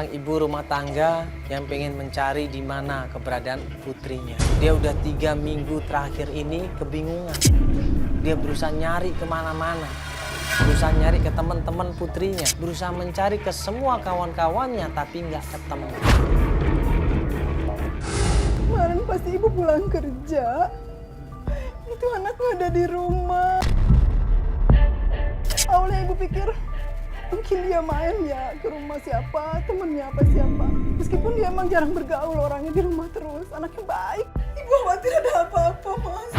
seorang ibu rumah tangga yang pengen mencari di mana keberadaan putrinya. Dia udah 3 minggu terakhir ini kebingungan. Dia berusaha nyari kemana-mana. Berusaha nyari ke teman-teman putrinya. Berusaha mencari ke semua kawan-kawannya tapi nggak ketemu. Kemarin pas ibu pulang kerja, itu anak nggak ada di rumah. Awalnya ibu pikir mungkin dia main ya ke rumah siapa, temennya apa siapa. Meskipun dia emang jarang bergaul, orangnya di rumah terus, anaknya baik. Ibu khawatir ada apa-apa, Mas.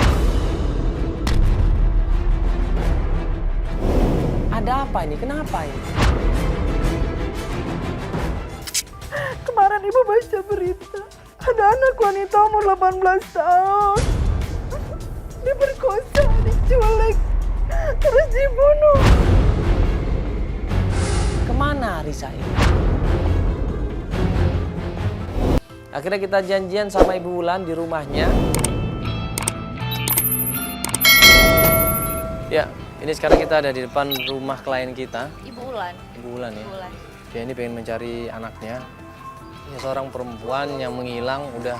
Ada apa ini? Kenapa ini? Kemarin ibu baca berita, ada anak wanita umur 18 tahun. Diperkosa, diculik, terus dibunuh. Kemana Risa ini? Akhirnya kita janjian sama Ibu Wulan di rumahnya. Ya, ini sekarang kita ada di depan rumah klien kita. Ibu Wulan. Ibu Wulan ya. Ibu Wulan. Dia ini pengen mencari anaknya. Ini seorang perempuan yang menghilang udah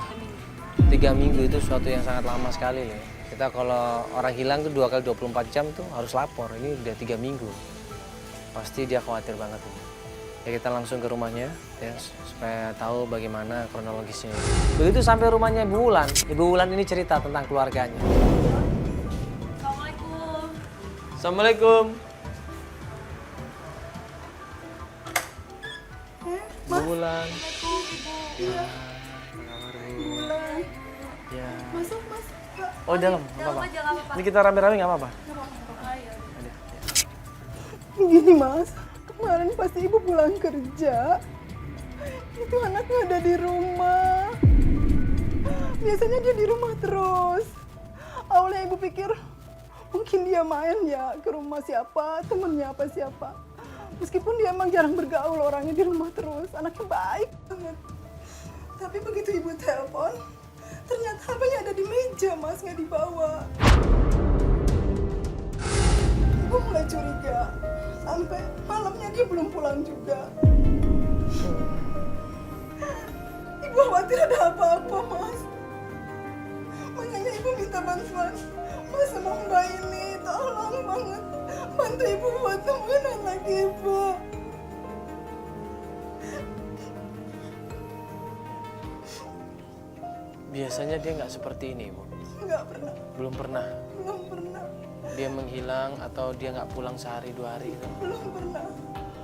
3 minggu, itu suatu yang sangat lama sekali loh. Kita kalau orang hilang tuh 2 kali 24 jam tuh harus lapor. Ini udah 3 minggu. Pasti dia khawatir banget nih. Ya kita langsung ke rumahnya ya supaya tahu bagaimana kronologisnya. Begitu sampai rumahnya Ibu Wulan, Ibu Wulan ini cerita tentang keluarganya. Assalamualaikum. Assalamualaikum. Ibu Wulan. Iya, Apa kabar, Bu? pulang. Ya. Masuk, Mas. Oh, dalam, nggak Dalam apa-apa. aja nggak apa-apa. Ini kita rame-rame nggak apa-apa. Gini, Mas. Kemarin pas ibu pulang kerja, itu anak nggak ada di rumah. Biasanya dia di rumah terus. Awalnya ibu pikir mungkin dia main ya ke rumah siapa, temennya apa siapa. Meskipun dia emang jarang bergaul, orangnya di rumah terus, anaknya baik banget. Tapi begitu ibu telepon, ternyata HP-nya ada di meja, Mas, nggak dibawa. Ibu mulai curiga, sampai malamnya dia belum pulang juga. Ibu khawatir ada apa-apa, Mas. Makanya ibu minta bantuan Mas sama Mbak ini, tolong banget bantu ibu buat temuin anak ibu. Biasanya dia nggak seperti ini, Bu. Nggak pernah, Belum pernah. belum pernah, Dia menghilang atau dia nggak pulang sehari 2 hari itu. belum pernah.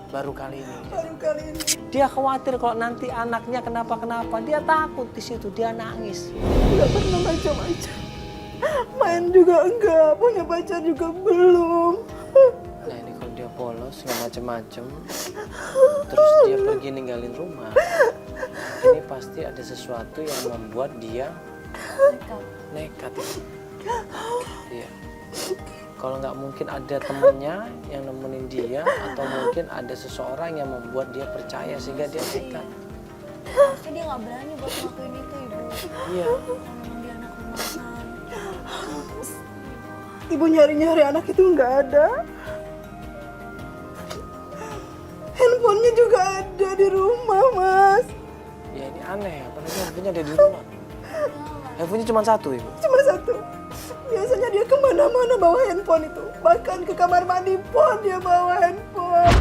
Baru kali ini. Baru kali ini. Dia khawatir kalau nanti anaknya kenapa-kenapa. Dia takut di situ, dia nangis. Nggak pernah macam-macam. Main juga enggak, punya pacar juga belum. Nah ini kalau dia polos nggak macem-macem, terus dia pergi ninggalin rumah, ini pasti ada sesuatu yang membuat dia nekat. Iya. Kalau nggak mungkin ada temennya yang nemenin dia, atau mungkin ada seseorang yang membuat dia percaya sehingga dia nekat. Harusnya dia nggak berani buat ngelakuin itu, Ibu. Iya. Memang dia anak rumahan. Ibu nyari-nyari anak itu nggak ada. Handphonenya juga ada di rumah, Mas. Ya ini aneh, apalagi handphonenya ada di rumah. Handphonenya cuma 1, Ibu. Cuma 1. Biasanya dia kemana-mana bawa handphone itu. Bahkan ke kamar mandi pun dia bawa handphone.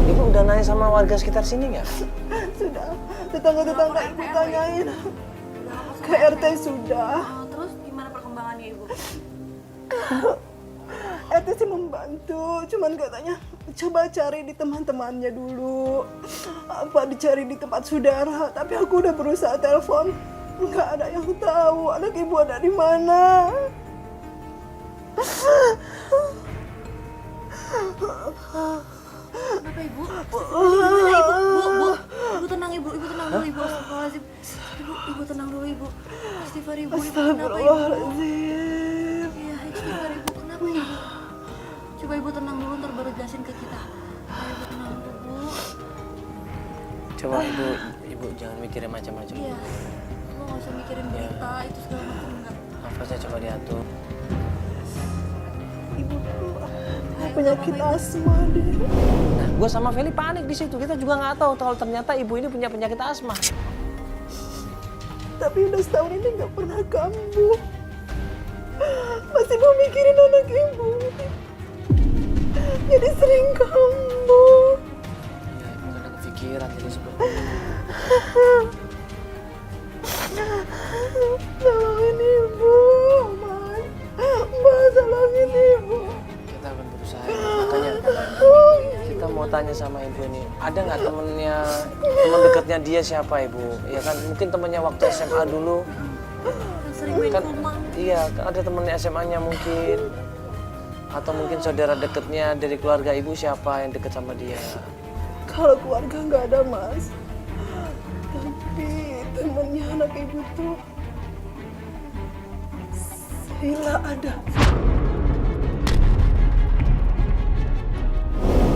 Ibu udah nanya sama warga sekitar sini nggak? Sudah, tetangga-tetangga ibu tanyain. Ke RT sudah. Terus gimana perkembangannya, Ibu? RT sih membantu, cuman katanya coba cari di teman-temannya dulu. Apa dicari di tempat saudara, tapi aku udah berusaha telepon. Nggak ada yang tahu anak ibu ada di mana. Kenapa, Ibu? Gimana, Ibu? Ibu tenang, Ibu. Ibu tenang dulu, Ibu. Astagfirullahaladzim. Ibu tenang dulu, Ibu. Istighfar, Ibu. Ibu kenapa, Ibu? Astagfirullahaladzim. Iya, istighfar, Ibu. Kenapa, Ibu? Coba Ibu tenang dulu, ntar baru jelasin ke kita. Ayo, Ibu tenang dulu, Bu. Coba ibu jangan mikirin macam-macam. Iya. Lo nggak usah mikirin berita, itu segala macam enggak. Nafasnya coba diatur. Ibu. Penyakit asma deh. Nah, gue sama Feli panik di situ. Kita juga nggak tahu kalau ternyata ibu ini punya penyakit asma. Tapi udah setahun ini nggak pernah kambuh. Masih mau mikirin anak ibu. Jadi sering kambuh. Iya, ibu kadang kepikiran jadi seperti itu. Tolongin ibu, Mas. Mbak, tolongin ibu. Kita akan berusaha. Makanya kita mau tanya sama ibu ini, ada nggak teman dekatnya dia siapa ibu? Ya kan mungkin temannya waktu SMA dulu. Yang sering main Kan ke rumah. iya, kan ada temannya SMA-nya mungkin. Atau mungkin saudara dekatnya dari keluarga ibu siapa yang dekat sama dia? Kalau keluarga nggak ada, Mas. Tapi temennya anak ibu tuh Sila ada.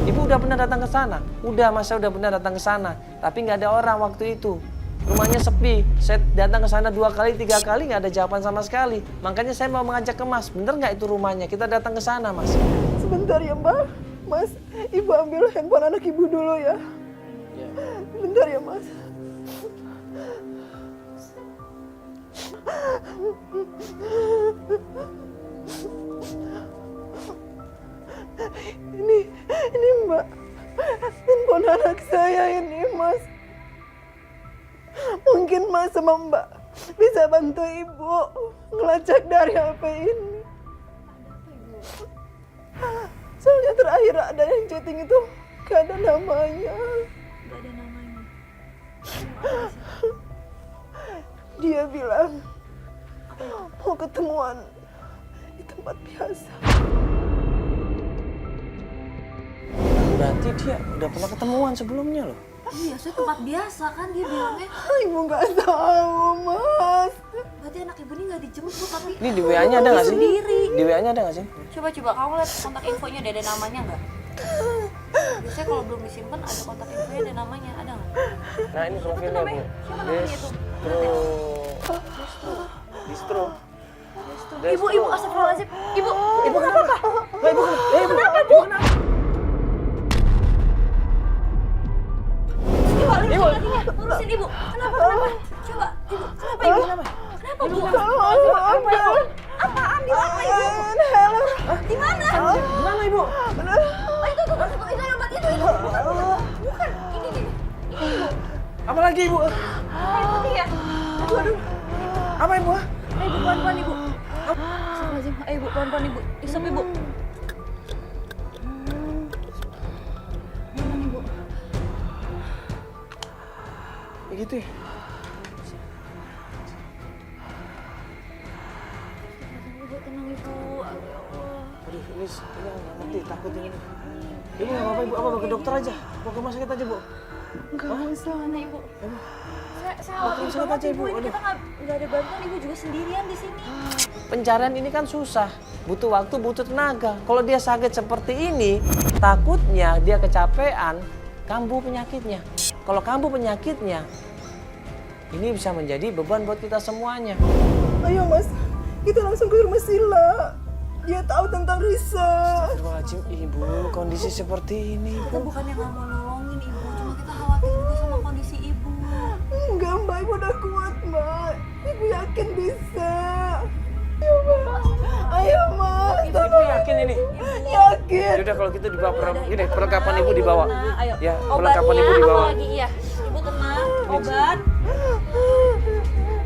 Ibu udah pernah datang ke sana? Udah, Mas, saya udah pernah datang ke sana. Tapi nggak ada orang waktu itu. Rumahnya sepi. Saya datang ke sana 2 kali, 3 kali nggak ada jawaban sama sekali. Makanya saya mau mengajak ke Mas. Bener nggak itu rumahnya? Kita datang ke sana, Mas. Sebentar ya, Mbak. Mas, ibu ambil handphone anak ibu dulu ya. Bentar ya, Mas. Ini Mbak. Handphone anak saya ini, Mas. Mungkin Mas sama Mbak bisa bantu ibu ngelacak dari HP ini. Soalnya terakhir ada yang chatting itu gak ada namanya. Gak ada namanya. Dia bilang mau ketemuan di tempat biasa. Berarti dia udah pernah ketemuan sebelumnya loh. Iya, saya tempat biasa kan dia bilangnya. Ibu nggak tahu, Mas. Berarti anak ibu ini nggak dijemput tapi Ini di WA-nya ada nggak sih? sendiri. Di WA-nya ada nggak sih? Coba kamu lihat kontak infonya ada namanya nggak? Biasanya kalau belum disimpan ada kontak infonya ada namanya, ada nggak? Nah, ini profilnya, Bu. Siapa namanya itu? Distro. Ibu, astagfirullahaladzim. Ibu kenapa? Kenapa, Bu? Ibu, lakinya urusin ibu. Kenapa? Coba, ibu. Kenapa ibu? Kenapa bu? Apaan di mana ibu? Di mana? Di mana, Ibu? Oh, itu obat itu. Bukan, ini. Apa lagi, Ibu? Air putih ya? Aduh. Apa, Ibu? Ibu pelan-pelan ibu. Astagfirullahaladzim. Ibu pelan-pelan ibu. Isep ibu. Begitu ya? Ibu tenang ibu. Ya Allah. Aduh, ini nggak ngerti, takut ini. Ibu nggak apa-apa, Ibu. Apa ke dokter aja? Mau ke rumah sakit aja, Bu? Enggak usah. Mana ibu? Saya Makin khawatir sakit banget aja, ibu. Ibu. Ini Aduh. kita nggak ada bantuan, ibu juga sendirian di sini. Pencarian ini kan susah, butuh waktu, butuh tenaga. Kalau dia sakit seperti ini, takutnya dia kecapean, kambuh penyakitnya. Kalau kambuh penyakitnya, ini bisa menjadi beban buat kita semuanya. Ayo, Mas. Kita langsung ke rumah Sila. Dia tahu tentang Risa. Astagfirullahaladzim, Ibu, kondisi seperti ini, Kita Ibu. bukannya nggak mau nolongin ibu, cuma kita khawatir juga sama kondisi ibu. Enggak, Mbak. Ibu udah kuat, Mbak. Ibu yakin bisa. Ayo, Mbak. Ayo, Mas. Ibu yakin ini? Yakin. Yaudah kalau gitu dibawa perlengkapan Ibu dibawa. Nah, ayo. Ya, perlengkapan Obatnya Ibu dibawa. apa lagi? Iya. Ibu tenang. Obat.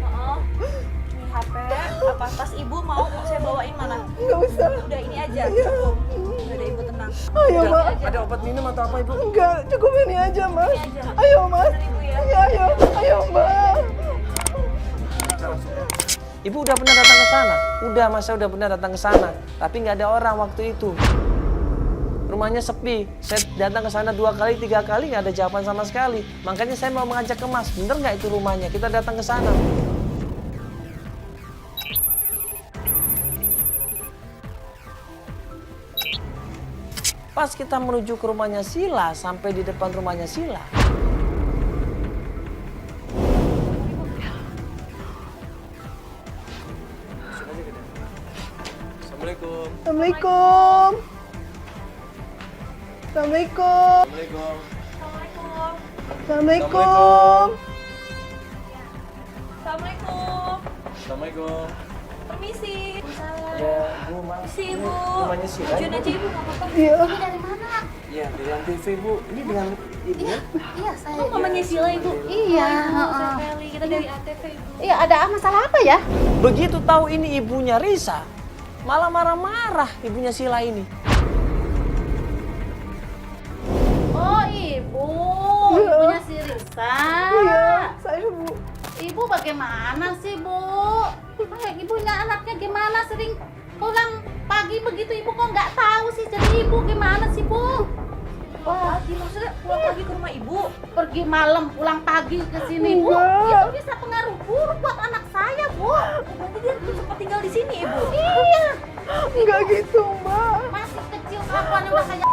Maaf. Ini HP. Apa tas ibu mau saya bawain mana? Enggak usah. Udah ini aja. Iya. Cukup. Udah ibu tenang. Ayo, Mbak. Ada obat minum atau apa, Ibu? Enggak, cukup ini aja, Mas. Ini aja. Ayo, Mas. Bener, Ibu, ya. Iya, ayo. Ayo, Mbak. Ibu udah pernah datang ke sana? Udah, Mas, saya udah pernah datang ke sana. Tapi nggak ada orang waktu itu. Rumahnya sepi. Saya datang ke sana 2 kali, 3 kali nggak ada jawaban sama sekali. Makanya saya mau mengajak ke Mas. Bener nggak itu rumahnya? Kita datang ke sana. Pas kita menuju ke rumahnya Sila, sampai di depan rumahnya Sila. Assalamualaikum. Assalamualaikum. Assalamualaikum. Assalamualaikum. Assalamualaikum. Assalamualaikum. Permisi. Ya, Bu, maaf. Permisi, Ibu. Rumahnya Sila. Majuin aja Ibu, nggak apa-apa. Iya. Ibu dari mana? Iya, dari Antv, Bu. Ini dengan ibunya? Iya, saya. Oh, mamanya Sila, Ibu. Iya, Oh, Ibu, heeh. saya Feli. Kita dari ATV, Ibu. Iya, ada masalah apa ya? Begitu tahu ini ibunya Risa, malah marah-marah ibunya Sila ini. Oh, ibu. Iya. Ibunya si Risa. Iya, saya Bu. Ibu bagaimana sih, Bu? Ibunya anaknya gimana? Sering pulang pagi begitu, ibu kok nggak tahu sih? Jadi ibu gimana sih, Bu? Wah, Pagi, maksudnya pulang pagi ke rumah Ibu. pergi malam, pulang pagi ke sini, Bu. Enggak. Itu bisa pengaruh buruk buat anak saya, Bu. Berarti dia sempat tinggal di sini, Ibu. Iya, Enggak gitu, Mbak. masih kecil kelakuannya makanya